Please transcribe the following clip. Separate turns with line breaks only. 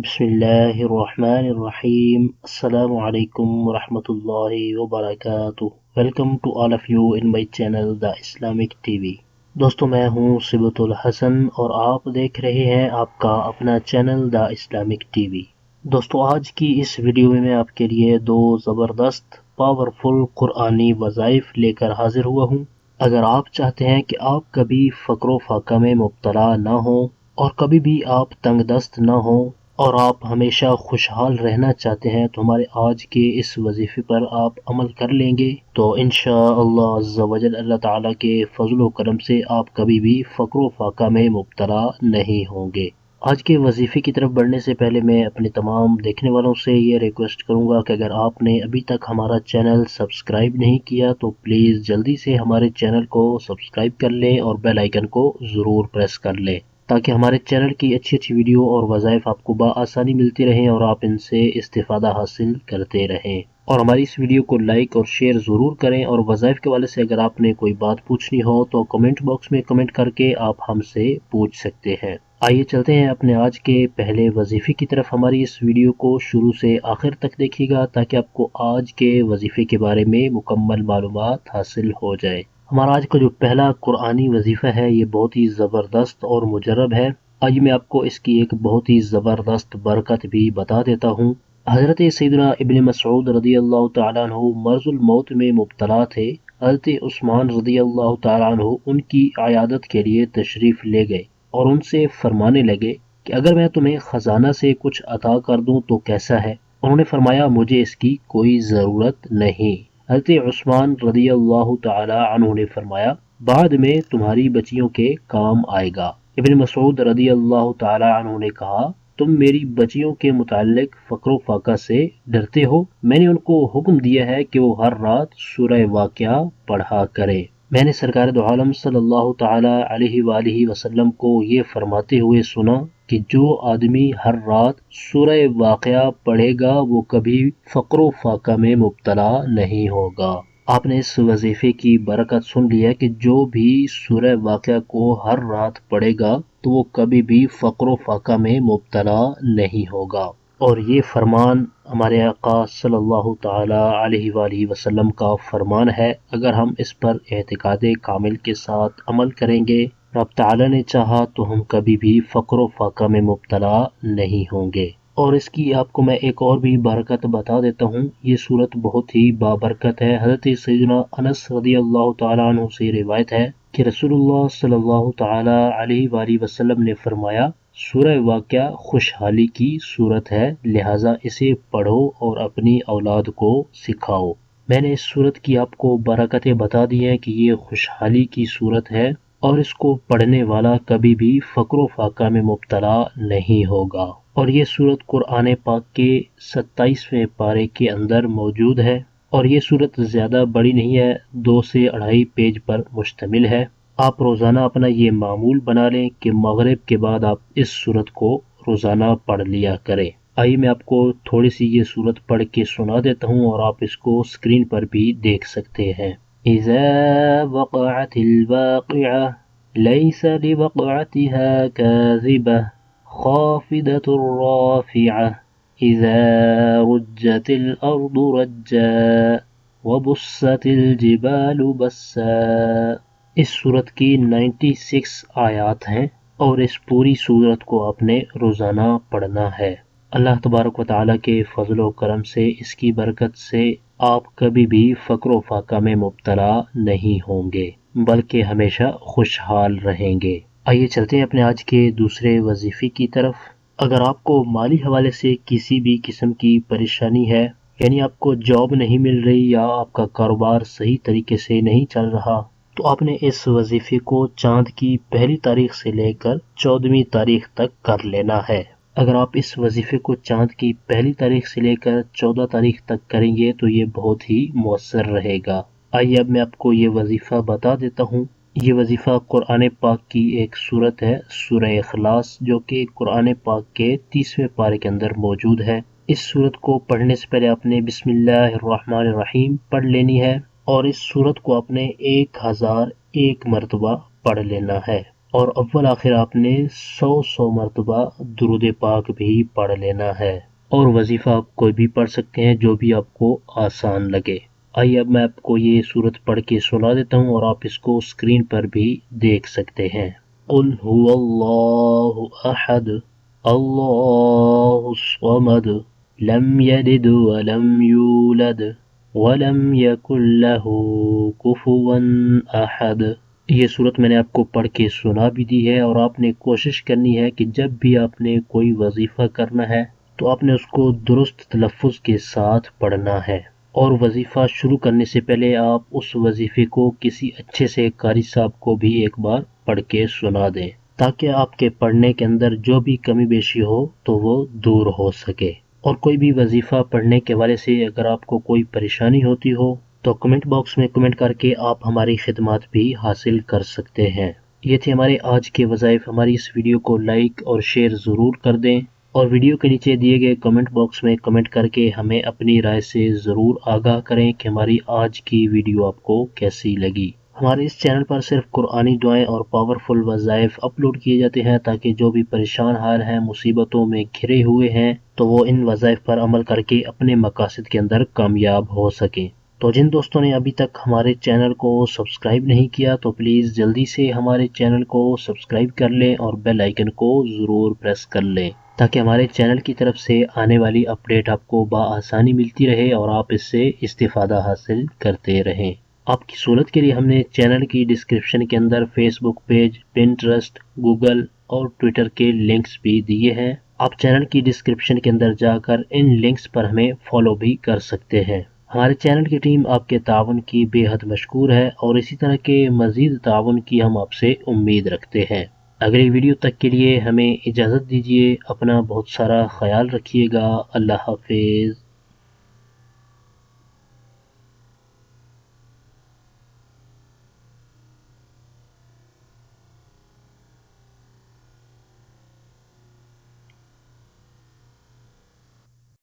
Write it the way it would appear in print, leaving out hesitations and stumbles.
Bismillahirrahmanirrahim. Assalamu alaikum warahmatullahi wabarakatuh. Welcome to all of you in my channel The Islamic TV. दोस्तों मैं हूं सिबतुल हसन और आप देख रहे हैं आपका अपना चैनल द इस्लामिक टीवी। दोस्तों आज की इस वीडियो में मैं आपके लिए दो ज़बरदस्त पावरफुल कुरानी वज़ाइफ लेकर हाजिर हुआ हूं। अगर आप चाहते हैं कि आप कभी फ़क्र फाका में मुब्तला ना हो और कभी भी आप तंगदस्त ना हो और आप हमेशा खुशहाल रहना चाहते हैं तो हमारे आज के इस वजीफे पर आप अमल कर लेंगे तो इंशाअल्लाह अज़्ज़ा वजल अल्लाह ताला के फजल व करम से आप कभी भी फ़क्र फाका में मुब्तला नहीं होंगे। आज के वजीफे की तरफ बढ़ने से पहले मैं अपने तमाम देखने वालों से ये रिक्वेस्ट करूंगा कि अगर आपने अभी तक हमारा चैनल सब्सक्राइब नहीं किया तो प्लीज़ जल्दी से हमारे चैनल को सब्सक्राइब कर लें और बेल आइकन को ज़रूर प्रेस कर लें ताकि हमारे चैनल की अच्छी अच्छी वीडियो और वज़ाइफ आपको बआसानी मिलती रहें और आप इनसे इस्तिफ़ादा हासिल करते रहें। और हमारी इस वीडियो को लाइक और शेयर ज़रूर करें और वज़ाइफ के वाले से अगर आपने कोई बात पूछनी हो तो कमेंट बॉक्स में कमेंट करके आप हमसे पूछ सकते हैं। आइए चलते हैं अपने आज के पहले वजीफे की तरफ। हमारी इस वीडियो को शुरू से आखिर तक देखिएगा ताकि आपको आज के वजीफे के बारे में मुकम्मल मालूमात हासिल हो जाए। हमारा आज का जो पहला कुरानी वजीफ़ा है ये बहुत ही ज़बरदस्त और मुजरब है। आइए मैं आपको इसकी एक बहुत ही ज़बरदस्त बरकत भी बता देता हूँ। हज़रत सैयदना इब्न मसऊद रज़ी अल्लाह तआला अन्हु मर्ज़ुल मौत में मुब्तला थे। हज़रत उस्मान रज़ी अल्लाह तआला अन्हु उनकी अयादत के लिए तशरीफ़ ले गए और उनसे फरमाने लगे कि अगर मैं तुम्हें ख़जाना से कुछ अता कर दूँ तो कैसा है। उन्होंने फरमाया मुझे इसकी कोई ज़रूरत नहीं। हज़रत उस्मान रज़ियल्लाहु तआला अन्हु ने फरमाया बाद में तुम्हारी बच्चियों के काम आएगा। इब्न मसऊद रज़ियल्लाहु तआला अन्हु ने कहा तुम मेरी बच्चियों के मुताल्लिक फ़क्र फाका से डरते हो। मैंने उनको हुक्म दिया है कि वो हर रात सूरह वाक़िया पढ़ा करें। मैंने सरकार दो आलम सल्लल्लाहु तआला अलैहि वालिहि वसल्लम को ये फरमाते हुए सुना कि जो आदमी हर रात सूरह वाक़िया पढ़ेगा वो कभी फ़क्र फाका में मुब्तला नहीं होगा। आपने इस वजीफे की बरकत सुन लिया कि जो भी सूरह वाक़िया को हर रात पढ़ेगा तो वो कभी भी फ़क्र फाका में मुब्तला नहीं होगा। और ये फरमान हमारे आका सल्लल्लाहु तआला अलैहि वालिहि वसल्लम का फरमान है। अगर हम इस पर एतिकाद कामिल के साथ अमल करेंगे रब ताला ने चाहा तो हम कभी भी फ़क्र फाका में मुब्तला नहीं होंगे। और इसकी आपको मैं एक और भी बरकत बता देता हूँ। ये सूरत बहुत ही बाबरकत है। हज़रत सैयदना अनस रज़ियल्लाहु तआला अन्हु से रिवायत है कि रसूलुल्लाह सल्लल्लाहु तआला अलैहि वसल्लम ने फरमाया सूरह वाक़िया खुशहाली की सूरत है, लिहाजा इसे पढ़ो और अपनी औलाद को सिखाओ। मैंने इस सूरत की आपको बरकतें बता दी हैं कि ये खुशहाली की सूरत है और इसको पढ़ने वाला कभी भी फ़क्र फाका में मुब्तला नहीं होगा। और ये सूरत कुरान पाक के 27वें पारे के अंदर मौजूद है और ये सूरत ज़्यादा बड़ी नहीं है, 2 से 2.5 पेज पर मुश्तमिल है। आप रोज़ाना अपना ये मामूल बना लें कि मगरिब के बाद आप इस सूरत को रोज़ाना पढ़ लिया करें। आइए मैं आपको थोड़ी सी ये सूरत पढ़ के सुना देता हूँ और आप इसको स्क्रीन पर भी देख सकते हैं। إذا وقعت الواقعة ليس لوقعتها كاذبة خافضة رافعة إذا رجت الأرض رجا وبست الجبال بسا। इस सूरत की 96 आयात हैं और इस पूरी सूरत को आपने रोज़ाना पढ़ना है। अल्लाह तबारक व तआला के फजल व करम से इसकी बरकत से आप कभी भी फ़क्र फाका में मुब्तला नहीं होंगे बल्कि हमेशा खुशहाल रहेंगे। आइए चलते हैं अपने आज के दूसरे वजीफे की तरफ। अगर आपको माली हवाले से किसी भी किस्म की परेशानी है, यानी आपको जॉब नहीं मिल रही या आपका कारोबार सही तरीके से नहीं चल रहा, तो आपने इस वजीफे को चांद की पहली तारीख से लेकर 14वीं तारीख तक कर लेना है। अगर आप इस वजीफे को चांद की पहली तारीख से लेकर 14 तारीख तक करेंगे तो ये बहुत ही मौसर रहेगा। आइए अब मैं आपको ये वजीफा बता देता हूँ। ये वजीफा कुरान पाक की एक सूरत है, सूरह इखलास, जो कि कुरान पाक के 30वें पारे के अंदर मौजूद है। इस सूरत को पढ़ने से पहले आपने बिस्मिल्लाहिर्रहमानिर्रहीम पढ़ लेनी है और इस सूरत को आपने 1001 मरतबा पढ़ लेना है। اور اول آخر آپ نے 100 مرتبہ درود پاک بھی پڑھ لینا ہے، اور وظیفہ آپ کوئی بھی پڑھ سکتے ہیں جو بھی آپ کو آسان لگے۔ آئیے اب میں آپ کو یہ سورت پڑھ کے سنا دیتا ہوں اور آپ اس کو اسکرین پر بھی دیکھ سکتے ہیں۔ قل هو اللہ احد اللہ الصمد لم یلد ولم یولد ولم یکن له کفوا احد۔ یہ صورت میں نے آپ کو پڑھ کے سنا بھی دی ہے، اور آپ نے کوشش کرنی ہے کہ جب بھی آپ نے کوئی وظیفہ کرنا ہے تو آپ نے اس کو درست تلفظ کے ساتھ پڑھنا ہے، اور وظیفہ شروع کرنے سے پہلے آپ اس وظیفے کو کسی اچھے سے قاری صاحب کو بھی ایک بار پڑھ کے سنا دیں، تاکہ آپ کے پڑھنے کے اندر جو بھی کمی بیشی ہو تو وہ دور ہو سکے۔ اور کوئی بھی وظیفہ پڑھنے کے حوالے سے اگر آپ کو کوئی پریشانی ہوتی ہو تو کمنٹ باکس میں کمنٹ کر کے آپ ہماری خدمات بھی حاصل کر سکتے ہیں۔ یہ تھے ہمارے آج کے وظائف۔ ہماری اس ویڈیو کو لائک اور شیئر ضرور کر دیں، اور ویڈیو کے نیچے دیے گئے کمنٹ باکس میں کمنٹ کر کے ہمیں اپنی رائے سے ضرور آگاہ کریں کہ ہماری آج کی ویڈیو آپ کو کیسی لگی۔ ہمارے اس چینل پر صرف قرآنی دعائیں اور پاورفل وظائف اپلوڈ کیے جاتے ہیں، تاکہ جو بھی پریشان حال ہیں، مصیبتوں میں گھرے ہوئے ہیں، تو وہ ان وظائف پر عمل کر کے اپنے مقاصد کے اندر کامیاب ہو سکیں۔ تو جن دوستوں نے ابھی تک ہمارے چینل کو سبسکرائب نہیں کیا تو پلیز جلدی سے ہمارے چینل کو سبسکرائب کر لیں اور بیل آئیکن کو ضرور پریس کر لیں، تاکہ ہمارے چینل کی طرف سے آنے والی اپڈیٹ آپ کو بآسانی ملتی رہے اور آپ اس سے استفادہ حاصل کرتے رہیں۔ آپ کی سہولت کے لیے ہم نے چینل کی ڈسکرپشن کے اندر فیس بک پیج، پنٹرسٹ، گوگل اور ٹویٹر کے لنکس بھی دیے ہیں۔ آپ چینل کی ڈسکرپشن کے اندر جا کر ان لنکس پر ہمیں فالو بھی کر سکتے ہیں۔ ہمارے چینل کی ٹیم آپ کے تعاون کی بے حد مشکور ہے، اور اسی طرح کے مزید تعاون کی ہم آپ سے امید رکھتے ہیں۔ اگلی ویڈیو تک کے لیے ہمیں اجازت دیجیے، اپنا بہت سارا خیال رکھیے گا۔ اللہ حافظ۔